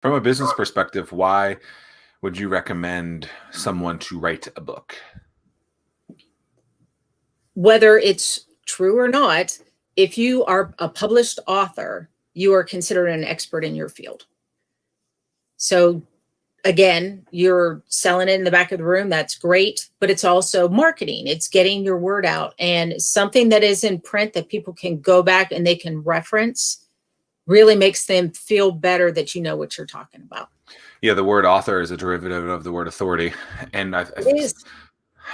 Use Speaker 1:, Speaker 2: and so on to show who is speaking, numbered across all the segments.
Speaker 1: From a business perspective, why would you recommend someone to write a book?
Speaker 2: Whether it's true or not, if you are a published author, you are considered an expert in your field. So again, you're selling it in the back of the room. That's great, but it's also marketing. It's getting your word out, and something that is in print that people can go back and they can reference really makes them feel better that you know what you're talking about.
Speaker 1: Yeah, the word author is a derivative of the word authority. And I
Speaker 2: It
Speaker 1: think
Speaker 2: is.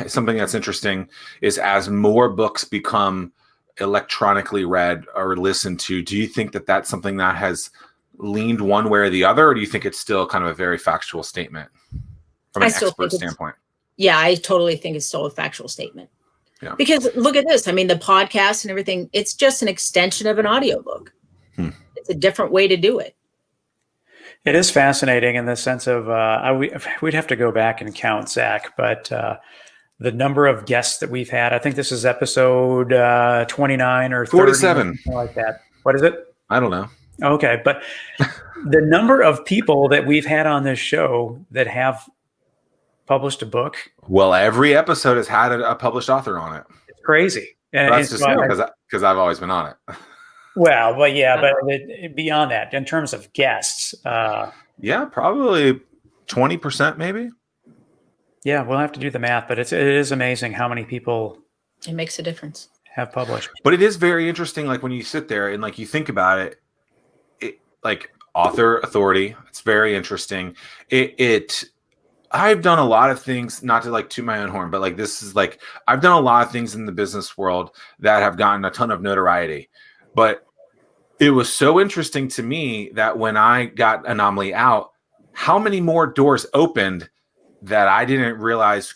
Speaker 1: something that's interesting is as more books become electronically read or listened to, do you think that that's something that has leaned one way or the other, or do you think it's still kind of a very factual statement from
Speaker 2: I
Speaker 1: an
Speaker 2: still
Speaker 1: expert
Speaker 2: think it's,
Speaker 1: standpoint?
Speaker 2: yeah, I totally think it's still a factual statement.
Speaker 1: Yeah.
Speaker 2: Because look at this. I mean, the podcast and everything, it's just an extension of an audiobook. It's a different way to do it.
Speaker 3: It is fascinating in the sense of we'd have to go back and count, Zach, but the number of guests that we've had. I think this is episode 29 or 30,
Speaker 1: 47.
Speaker 3: something like that. What is it?
Speaker 1: I don't know.
Speaker 3: Okay, but the number of people that we've had on this show that have published a book.
Speaker 1: Well, every episode has had a published author on it.
Speaker 3: It's crazy. And
Speaker 1: that's just because I've always been on it.
Speaker 3: Well, but yeah, but beyond that, in terms of guests,
Speaker 1: yeah, probably 20% maybe.
Speaker 3: Yeah, we'll have to do the math, but it is amazing how many people
Speaker 2: it makes a difference
Speaker 3: have published.
Speaker 1: But it is very interesting, like when you sit there and like you think about it, like author authority. It's very interesting. I've done a lot of things, not to like toot my own horn, but like this is like I've done a lot of things in the business world that have gotten a ton of notoriety. But it was so interesting to me that when I got Anomaly out, how many more doors opened that I didn't realize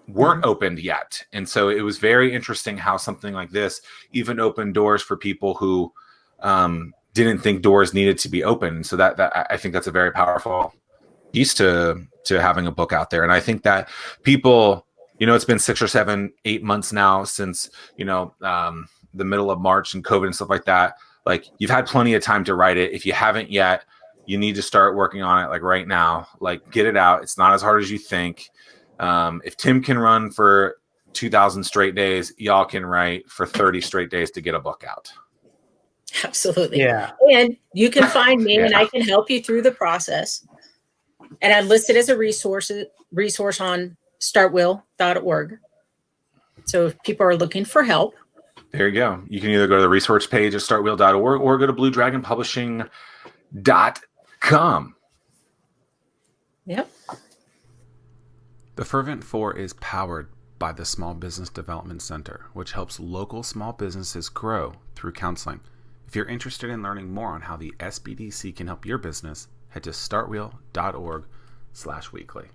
Speaker 1: weren't opened yet. And so it was very interesting how something like this even opened doors for people who didn't think doors needed to be open. So that I think that's a very powerful piece to having a book out there. And I think that people, it's been 6 or 7, 8 months now since, the middle of March and COVID and stuff like that. Like you've had plenty of time to write it. If you haven't yet, you need to start working on it like right now. Like get it out. It's not as hard as you think. If Tim can run for 2,000 straight days, y'all can write for 30 straight days to get a book out.
Speaker 2: Absolutely.
Speaker 3: Yeah.
Speaker 2: And you can find me and I can help you through the process. And I listed as a resource on startwill.org. So if people are looking for help.
Speaker 1: There you go. You can either go to the resource page at startwill.org or go to bluedragonpublishing.com.
Speaker 2: Yep.
Speaker 4: The Fervent Four is powered by the Small Business Development Center, which helps local small businesses grow through counseling. If you're interested in learning more on how the SBDC can help your business, head to startwheel.org/weekly.